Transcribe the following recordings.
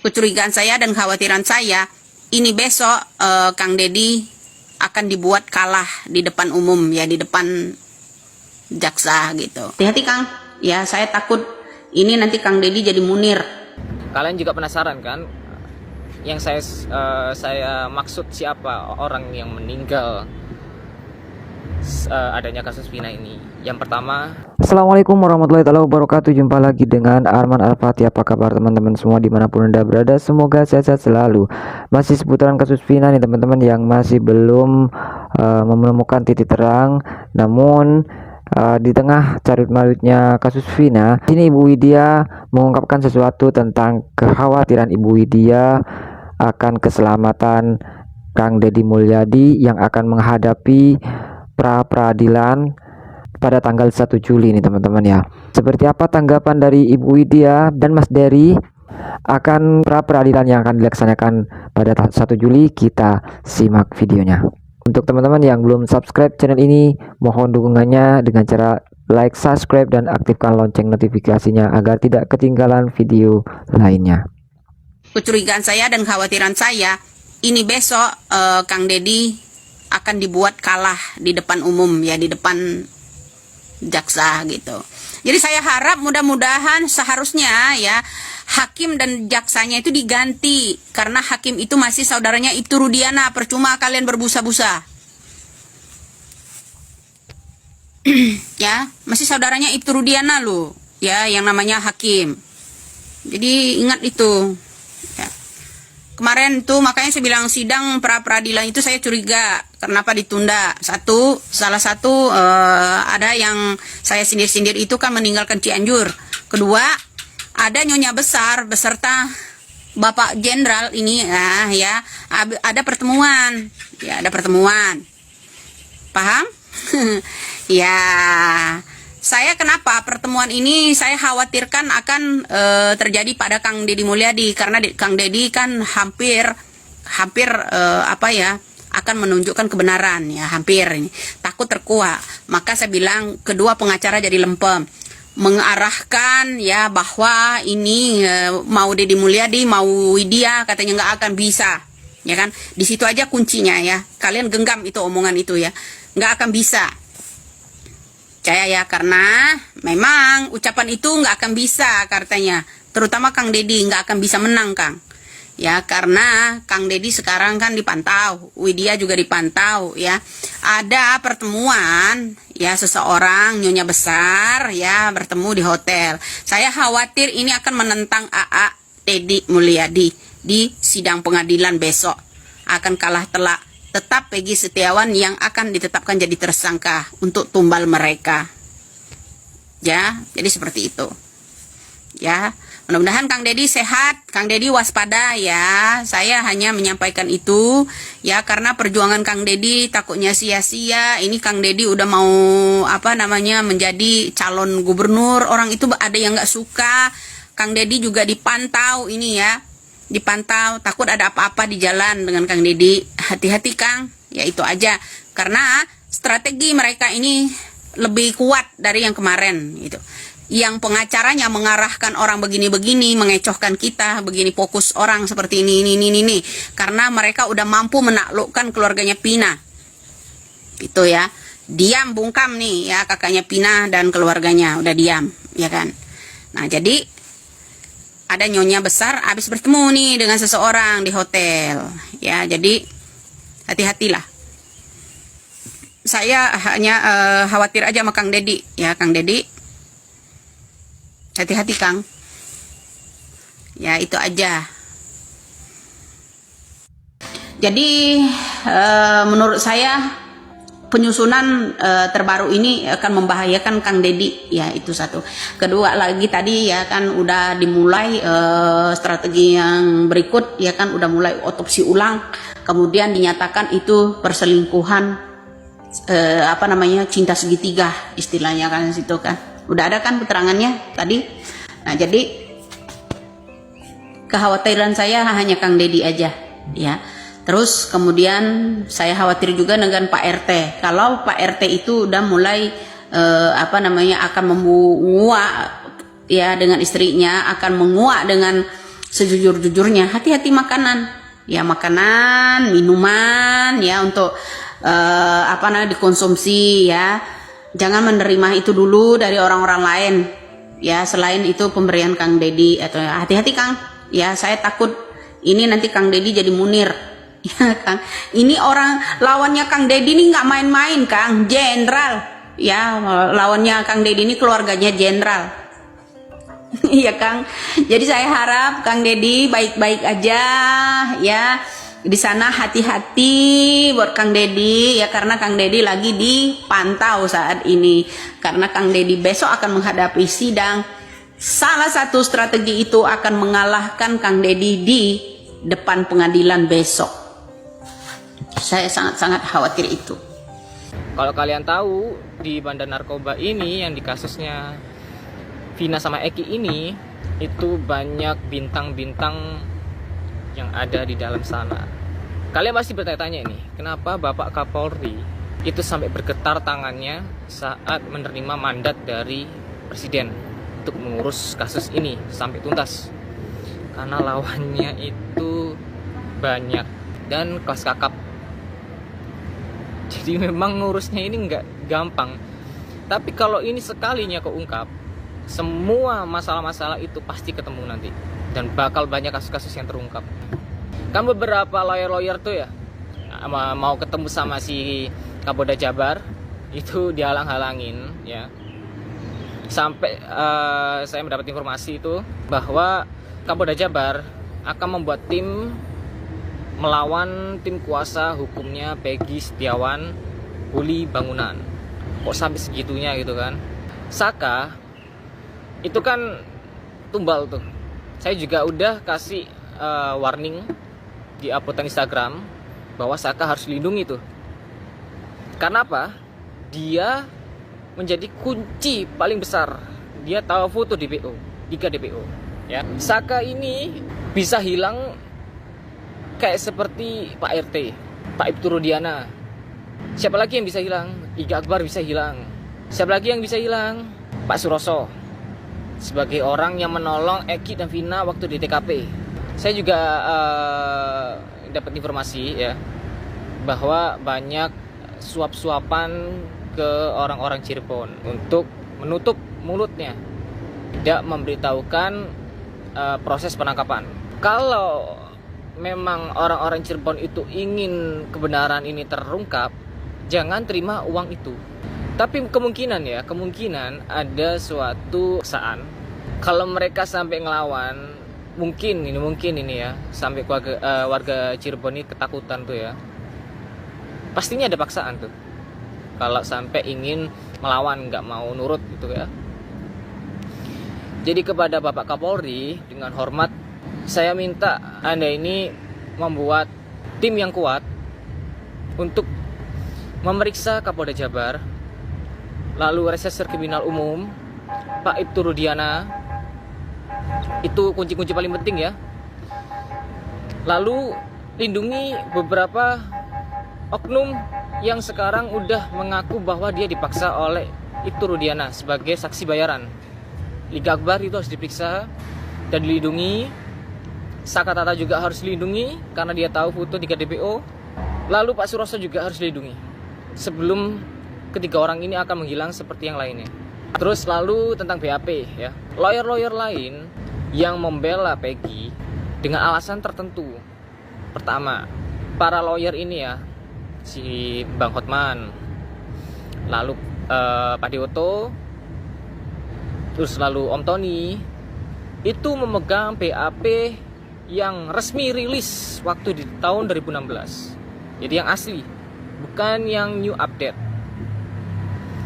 Kecurigaan saya dan khawatiran saya, ini besok Kang Deddy akan dibuat kalah di depan umum, ya, di depan jaksa gitu. Hati-hati Kang, ya saya takut ini nanti Kang Deddy jadi Munir. Kalian juga penasaran kan? Yang saya maksud siapa orang yang meninggal adanya kasus Vina ini. Yang pertama, Assalamualaikum warahmatullahi wabarakatuh. Jumpa lagi dengan Arman Al-Fatih. Apa kabar teman-teman semua dimanapun Anda berada? Semoga sehat-sehat selalu. Masih seputaran kasus Vina nih teman-teman, yang masih belum menemukan titik terang. Namun di tengah carut-marutnya kasus Vina, ini Ibu Widya mengungkapkan sesuatu tentang kekhawatiran Ibu Widya akan keselamatan Kang Deddy Mulyadi yang akan menghadapi pra-peradilan pada tanggal 1 Juli ini teman-teman ya. Seperti apa tanggapan dari Ibu Widya dan Mas Dery akan pra-peradilan yang akan dilaksanakan pada 1 Juli? Kita simak videonya. Untuk teman-teman yang belum subscribe channel ini, mohon dukungannya dengan cara like, subscribe, dan aktifkan lonceng notifikasinya agar tidak ketinggalan video lainnya. Kecurigaan saya dan khawatiran saya, ini besok Kang Deddy akan dibuat kalah di depan umum, ya, di depan jaksa gitu. Jadi saya harap mudah-mudahan seharusnya ya hakim dan jaksanya itu diganti, karena hakim itu masih saudaranya Ibtu Rudiana. Percuma kalian berbusa-busa. Ya, masih saudaranya Ibtu Rudiana loh, ya, yang namanya hakim. Jadi ingat itu. Ya. Kemarin tuh makanya saya bilang sidang pra-peradilan itu saya curiga kenapa ditunda. Salah satu ada yang saya sindir-sindir itu kan meninggalkan Cianjur. Kedua, ada Nyonya Besar beserta Bapak Jenderal ini ya ada pertemuan. Ya, ada pertemuan. Paham? Ya. Saya kenapa pertemuan ini saya khawatirkan akan terjadi pada Kang Deddy Mulyadi, karena Kang Deddy kan hampir akan menunjukkan kebenaran, ya, hampir ini. Takut terkuak. Maka saya bilang kedua pengacara jadi lempem, mengarahkan ya bahwa ini mau Deddy Mulyadi mau Widya katanya nggak akan bisa, ya kan? Di situ aja kuncinya ya. Kalian genggam itu omongan itu ya, nggak akan bisa. Percaya ya, karena memang ucapan itu nggak akan bisa katanya, terutama Kang Deddy nggak akan bisa menang Kang, ya, karena Kang Deddy sekarang kan dipantau, Widya juga dipantau, ya. Ada pertemuan ya seseorang Nyonya Besar ya bertemu di hotel. Saya khawatir ini akan menentang AA Deddy Mulyadi di sidang pengadilan besok, akan kalah telak. Tetap Peggy Setiawan yang akan ditetapkan jadi tersangka untuk tumbal mereka. Ya, jadi seperti itu. Ya, mudah-mudahan Kang Deddy sehat, Kang Deddy waspada ya. Saya hanya menyampaikan itu ya, karena perjuangan Kang Deddy takutnya sia-sia. Ini Kang Deddy udah mau menjadi calon gubernur, orang itu ada yang nggak suka. Kang Deddy juga dipantau ini ya. Dipantau, takut ada apa-apa di jalan dengan Kang Deddy. Hati-hati Kang, ya itu aja. Karena strategi mereka ini lebih kuat dari yang kemarin gitu. Yang pengacaranya mengarahkan orang begini-begini, mengecohkan kita, begini fokus orang seperti ini. Karena mereka udah mampu menaklukkan keluarganya Pina. Itu ya. Diam bungkam nih ya kakaknya Pina dan keluarganya, udah diam, ya kan. Nah, jadi ada Nyonya Besar habis bertemu nih dengan seseorang di hotel. Ya, jadi hati-hatilah. Saya hanya khawatir aja sama Kang Deddy. Ya, Kang Deddy. Hati-hati, Kang. Ya, itu aja. Jadi, menurut saya penyusunan terbaru ini akan membahayakan Kang Deddy, ya, itu satu. Kedua lagi tadi ya kan udah dimulai strategi yang berikut, ya kan udah mulai otopsi ulang, kemudian dinyatakan itu perselingkuhan, cinta segitiga istilahnya kan, situ kan udah ada kan keterangannya tadi. Nah, jadi kekhawatiran saya hanya Kang Deddy aja, ya. Terus kemudian saya khawatir juga dengan Pak RT. Kalau Pak RT itu udah mulai akan menguak ya dengan istrinya, akan menguak dengan sejujur-jujurnya, hati-hati makanan, ya makanan, minuman, ya untuk dikonsumsi, ya. Jangan menerima itu dulu dari orang-orang lain, ya. Selain itu pemberian Kang Deddy, atau hati-hati Kang, ya saya takut ini nanti Kang Deddy jadi Munir, ya Kang. Ini orang lawannya Kang Deddy ini nggak main-main Kang, jenderal, ya. Lawannya Kang Deddy ini keluarganya jenderal. Iya Kang, jadi saya harap Kang Deddy baik-baik aja, ya. Di sana hati-hati buat Kang Deddy, ya, karena Kang Deddy lagi dipantau saat ini. Karena Kang Deddy besok akan menghadapi sidang. Salah satu strategi itu akan mengalahkan Kang Deddy di depan pengadilan besok. Saya sangat-sangat khawatir itu. Kalau kalian tahu, di bandar narkoba ini yang di kasusnya Vina sama Eki ini, itu banyak bintang-bintang yang ada di dalam sana. Kalian pasti bertanya-tanya ini, kenapa Bapak Kapolri itu sampai bergetar tangannya saat menerima mandat dari Presiden untuk mengurus kasus ini sampai tuntas? Karena lawannya itu banyak dan kelas kakap. Jadi memang ngurusnya ini nggak gampang. Tapi kalau ini sekalinya keungkap, semua masalah-masalah itu pasti ketemu nanti, dan bakal banyak kasus-kasus yang terungkap. Kan beberapa lawyer-lawyer tuh ya mau ketemu sama si Kapolda Jabar itu dihalang-halangin, ya. Sampai saya mendapat informasi itu bahwa Kapolda Jabar akan membuat tim melawan tim kuasa hukumnya Peggy Setiawan Uli Bangunan. Kok sampai segitunya gitu kan? Saka itu kan tumbal tuh. Saya juga udah kasih warning di uploadan Instagram bahwa Saka harus dilindungi tuh. Karena apa? Dia menjadi kunci paling besar. Dia tahu foto DPO, 3 DPO, ya. Saka ini bisa hilang kayak seperti Pak RT, Pak Ibtu Rudiana. Siapa lagi yang bisa hilang? Iga Akbar bisa hilang. Siapa lagi yang bisa hilang? Pak Suroso, sebagai orang yang menolong Eki dan Vina waktu di TKP. Saya juga dapat informasi, ya, bahwa banyak suap-suapan ke orang-orang Cirebon untuk menutup mulutnya, tidak memberitahukan proses penangkapan. Kalau memang orang-orang Cirebon itu ingin kebenaran ini terungkap, jangan terima uang itu. Tapi kemungkinan ada suatu saat kalau mereka sampai ngelawan, mungkin ini ya, sampai warga Cirebon ini ketakutan tuh ya. Pastinya ada paksaan tuh. Kalau sampai ingin melawan, nggak mau nurut gitu ya. Jadi kepada Bapak Kapolri, dengan hormat saya minta Anda ini membuat tim yang kuat untuk memeriksa Kapolda Jabar, lalu Reserse Kriminal Umum, Pak Ibtu Rudiana, itu kunci-kunci paling penting ya. Lalu lindungi beberapa oknum yang sekarang udah mengaku bahwa dia dipaksa oleh Ibtu Rudiana sebagai saksi bayaran. Liga Akbar itu harus diperiksa dan dilindungi. Saka Tata juga harus dilindungi karena dia tahu foto 3 DPO. Lalu Pak Suroso juga harus dilindungi sebelum ketiga orang ini akan menghilang seperti yang lainnya. Terus lalu tentang BAP ya. Lawyer-lawyer lain yang membela Peggy dengan alasan tertentu. Pertama, para lawyer ini ya, si Bang Hotman, lalu Pak Dewoto, terus lalu Om Tony, itu memegang BAP yang resmi rilis waktu di tahun 2016. Jadi yang asli, bukan yang new update.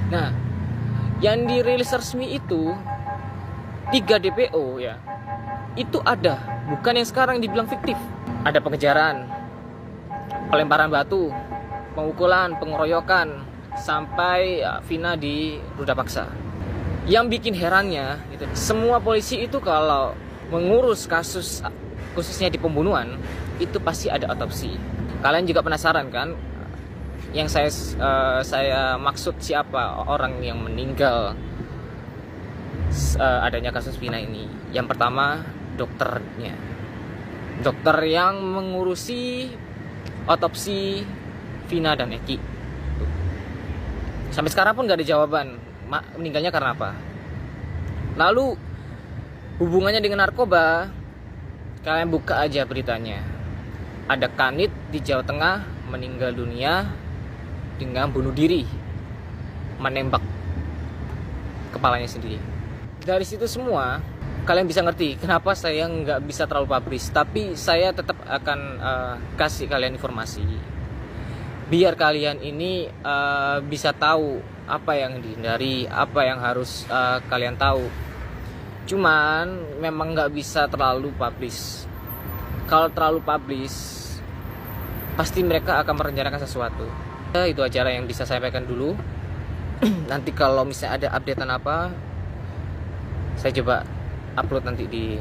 Nah, yang dirilis resmi itu 3 DPO ya, itu ada, bukan yang sekarang dibilang fiktif. Ada pengejaran, pelemparan batu, pemukulan, pengeroyokan, sampai Vina di ruda paksa. Yang bikin herannya gitu, semua polisi itu kalau mengurus kasus khususnya di pembunuhan itu pasti ada otopsi. Kalian juga penasaran kan? Yang saya maksud siapa orang yang meninggal adanya kasus Vina ini? Yang pertama, dokternya. dokter yang mengurusi otopsi Vina dan Eki. Tuh. Sampai sekarang pun gak ada jawaban meninggalnya karena apa. Lalu hubungannya dengan narkoba, kalian buka aja beritanya. Ada kanit di Jawa Tengah meninggal dunia dengan bunuh diri, menembak kepalanya sendiri. Dari situ semua kalian bisa ngerti kenapa saya nggak bisa terlalu publish, tapi saya tetap akan kasih kalian informasi biar kalian ini bisa tahu apa yang dihindari, apa yang harus kalian tahu. Cuman memang nggak bisa terlalu publish. Kalau terlalu publish pasti mereka akan merencanakan sesuatu. Itu aja yang bisa saya sampaikan dulu. Nanti kalau misalnya ada updatean apa, saya coba upload nanti di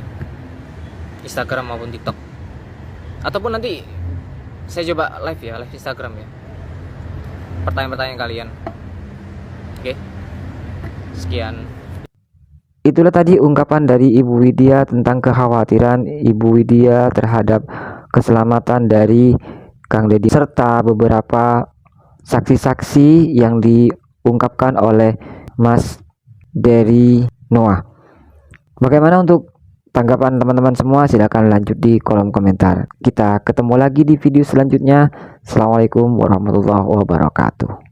Instagram maupun TikTok, ataupun nanti saya coba live Instagram ya, pertanyaan-pertanyaan kalian. Oke, sekian. Itulah tadi ungkapan dari Ibu Widya tentang kekhawatiran Ibu Widya terhadap keselamatan dari Kang Deddy serta beberapa saksi-saksi yang diungkapkan oleh Mas Dery Noah. Bagaimana untuk tanggapan teman-teman semua? Silahkan lanjut di kolom komentar. Kita ketemu lagi di video selanjutnya. Assalamualaikum warahmatullahi wabarakatuh.